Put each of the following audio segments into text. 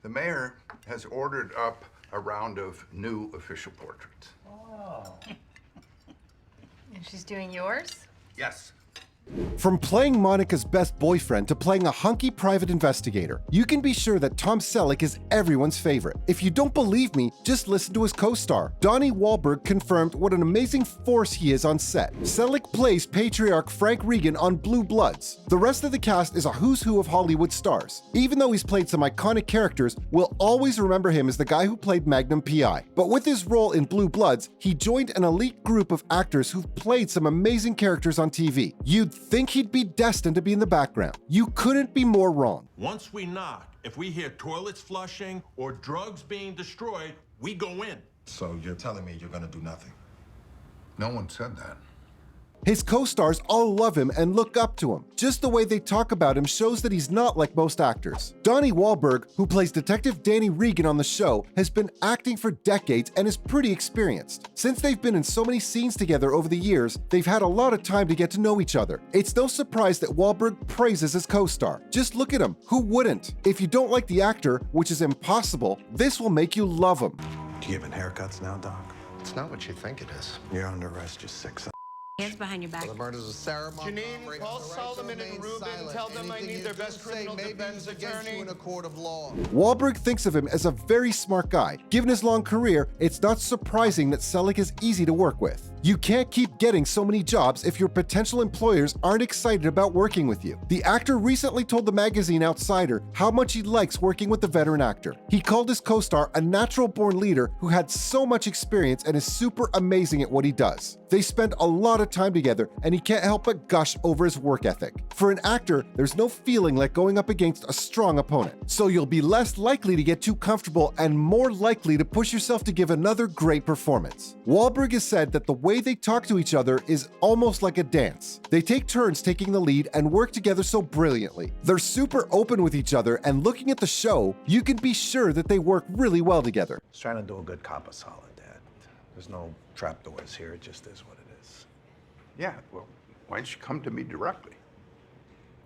The mayor has ordered up a round of new official portraits. Oh. And she's doing yours? Yes. From playing Monica's best boyfriend to playing a hunky private investigator, you can be sure that Tom Selleck is everyone's favorite. If you don't believe me, just listen to his co-star. Donnie Wahlberg confirmed what an amazing force he is on set. Selleck plays patriarch Frank Regan on Blue Bloods. The rest of the cast is a who's who of Hollywood stars. Even though he's played some iconic characters, we'll always remember him as the guy who played Magnum P.I. But with his role in Blue Bloods, he joined an elite group of actors who've played some amazing characters on TV. You'd think he'd be destined to be in the background. You couldn't be more wrong. Once we knock, if we hear toilets flushing or drugs being destroyed, we go in. So you're telling me you're gonna do nothing? No one said that. His co-stars all love him and look up to him. Just the way they talk about him shows that he's not like most actors. Donnie Wahlberg, who plays Detective Danny Regan on the show, has been acting for decades and is pretty experienced. Since they've been in so many scenes together over the years, they've had a lot of time to get to know each other. It's no surprise that Wahlberg praises his co-star. Just look at him. Who wouldn't? If you don't like the actor, which is impossible, this will make you love him. You giving haircuts now, Doc? It's not what you think it is. You're under arrest, just 6 Hands behind your back. The murders of Sarah Janine, call Solomon and Rubin. Tell them I need their best criminal defense attorney. In a court of law. Wahlberg thinks of him as a very smart guy. Given his long career, it's not surprising that Selleck is easy to work with. You can't keep getting so many jobs if your potential employers aren't excited about working with you. The actor recently told the magazine Outsider how much he likes working with the veteran actor. He called his co-star a natural-born leader who had so much experience and is super amazing at what he does. They spend a lot of time together, and he can't help but gush over his work ethic. For an actor, there's no feeling like going up against a strong opponent, so you'll be less likely to get too comfortable and more likely to push yourself to give another great performance. Wahlberg has said that the way they talk to each other is almost like a dance. They take turns taking the lead and work together so brilliantly. They're super open with each other, and looking at the show, you can be sure that they work really well together. Just trying to do a good cop of solid, Dad. There's no trapdoors here, it just is what it is. Yeah, well, why don't you come to me directly?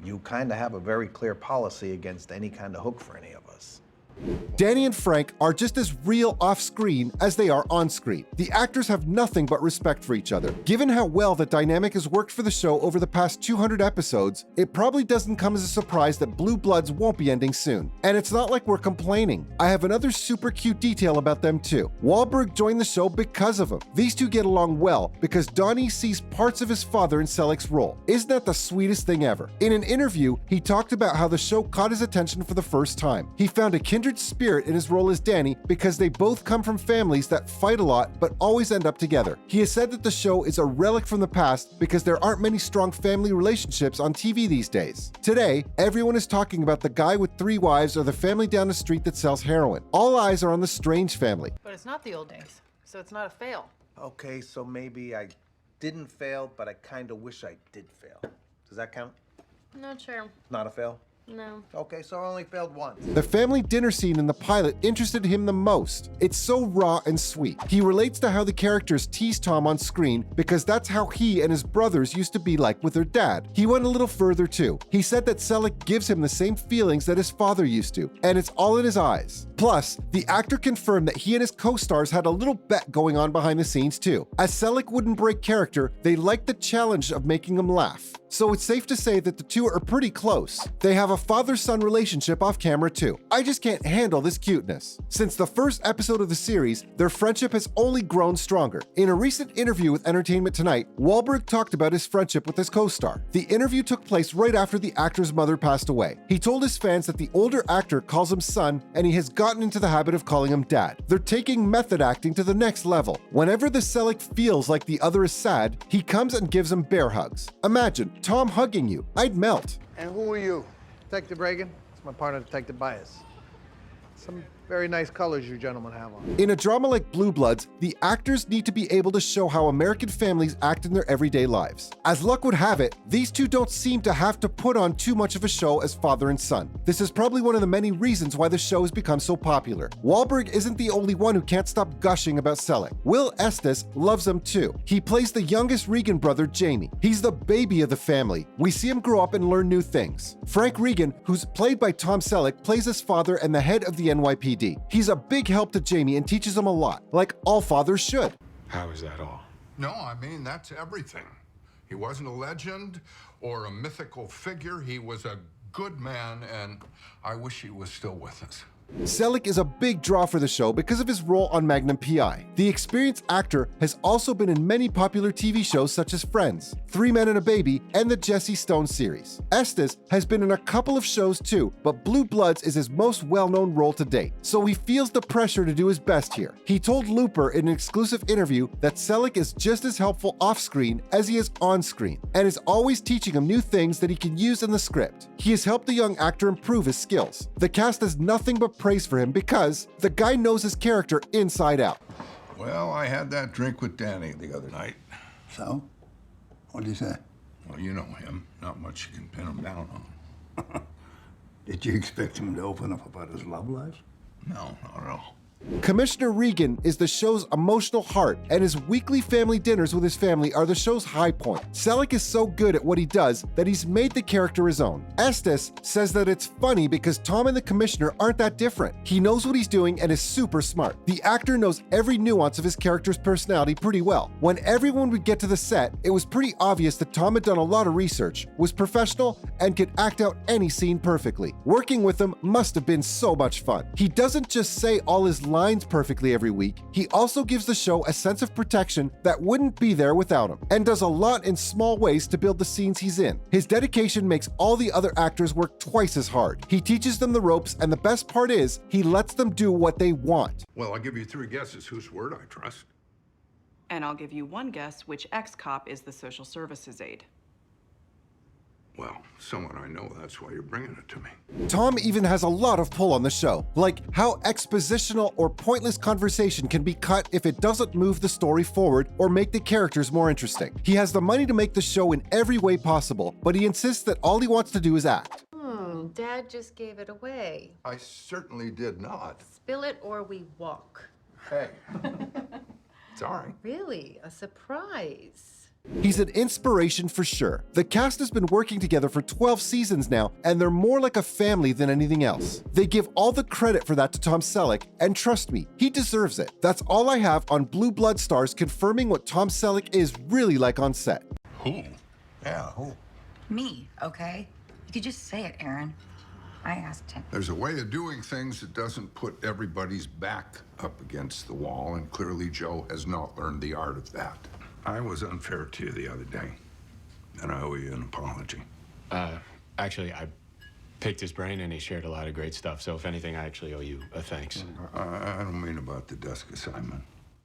You kind of have a very clear policy against any kind of hook for any of us. Danny and Frank are just as real off-screen as they are on-screen. The actors have nothing but respect for each other. Given how well the dynamic has worked for the show over the past 200 episodes, it probably doesn't come as a surprise that Blue Bloods won't be ending soon. And it's not like we're complaining. I have another super cute detail about them too. Wahlberg joined the show because of him. These two get along well because Donnie sees parts of his father in Selleck's role. Isn't that the sweetest thing ever? In an interview, he talked about how the show caught his attention for the first time. He found a kindred spirit in his role as Danny because they both come from families that fight a lot but always end up together. He has said that the show is a relic from the past because there aren't many strong family relationships on TV these days. Today, everyone is talking about the guy with 3 wives or the family down the street that sells heroin. All eyes are on the Strange family. But it's not the old days, so it's not a fail. Okay, so maybe I didn't fail, but I kind of wish I did fail. Does that count? Not sure. Not a fail? No. Okay, so I only failed once. The family dinner scene in the pilot interested him the most. It's so raw and sweet. He relates to how the characters tease Tom on screen because that's how he and his brothers used to be like with their dad. He went a little further too. He said that Selleck gives him the same feelings that his father used to, and it's all in his eyes. Plus, the actor confirmed that he and his co-stars had a little bet going on behind the scenes too. As Selleck wouldn't break character, they liked the challenge of making him laugh. So it's safe to say that the two are pretty close. They have a father-son relationship off camera too. I just can't handle this cuteness. Since the first episode of the series, their friendship has only grown stronger. In a recent interview with Entertainment Tonight, Wahlberg talked about his friendship with his co-star. The interview took place right after the actor's mother passed away. He told his fans that the older actor calls him son, and he has gotten into the habit of calling him dad. They're taking method acting to the next level. Whenever the Selleck feels like the other is sad, he comes and gives him bear hugs. Imagine Tom hugging you. I'd melt. And who are you? Detective Reagan? It's my partner, Detective Bias. Some Very nice colors you gentlemen have on. In a drama like Blue Bloods, the actors need to be able to show how American families act in their everyday lives. As luck would have it, these two don't seem to have to put on too much of a show as father and son. This is probably one of the many reasons why the show has become so popular. Wahlberg isn't the only one who can't stop gushing about Selleck. Will Estes loves him too. He plays the youngest Regan brother, Jamie. He's the baby of the family. We see him grow up and learn new things. Frank Regan, who's played by Tom Selleck, plays his father and the head of the NYPD. He's a big help to Jamie and teaches him a lot, like all fathers should. How is that all? No, I mean, that's everything. He wasn't a legend or a mythical figure. He was a good man, and I wish he was still with us. Selleck is a big draw for the show because of his role on Magnum P.I. The experienced actor has also been in many popular TV shows such as Friends, 3 Men and a Baby, and the Jesse Stone series. Estes has been in a couple of shows too, but Blue Bloods is his most well-known role to date, so he feels the pressure to do his best here. He told Looper in an exclusive interview that Selleck is just as helpful off-screen as he is on-screen, and is always teaching him new things that he can use in the script. He has helped the young actor improve his skills. The cast has nothing but praise for him because the guy knows his character inside out. Well, I had that drink with Danny the other night. So? What did he say? Well, you know him. Not much you can pin him down on. Did you expect him to open up about his love life? No, not at all. Commissioner Regan is the show's emotional heart, and his weekly family dinners with his family are the show's high point. Selleck is so good at what he does that he's made the character his own. Estes says that it's funny because Tom and the Commissioner aren't that different. He knows what he's doing and is super smart. The actor knows every nuance of his character's personality pretty well. When everyone would get to the set, it was pretty obvious that Tom had done a lot of research, was professional, and could act out any scene perfectly. Working with him must have been so much fun. He doesn't just say all his lines perfectly every week, he also gives the show a sense of protection that wouldn't be there without him, and does a lot in small ways to build the scenes he's in. His dedication makes all the other actors work twice as hard. He teaches them the ropes, and the best part is, he lets them do what they want. Well, I'll give you 3 guesses whose word I trust. And I'll give you 1 guess which ex-cop is the social services aide. Well, someone I know, that's why you're bringing it to me. Tom even has a lot of pull on the show, like how expositional or pointless conversation can be cut if it doesn't move the story forward or make the characters more interesting. He has the money to make the show in every way possible, but he insists that all he wants to do is act. Dad just gave it away. I certainly did not. Spill it or we walk. Hey. Sorry. Really? A surprise. He's an inspiration for sure. The cast has been working together for 12 seasons now, and they're more like a family than anything else. They give all the credit for that to Tom Selleck, and trust me, he deserves it. That's all I have on Blue Blood stars confirming what Tom Selleck is really like on set. Who? Yeah, who? Me, okay? You could just say it, Aaron. I asked him. There's a way of doing things that doesn't put everybody's back up against the wall, and clearly Joe has not learned the art of that. I was unfair to you the other day, and I owe you an apology. Actually, I picked his brain and he shared a lot of great stuff, so if anything, I actually owe you a thanks. I don't mean about the desk assignment.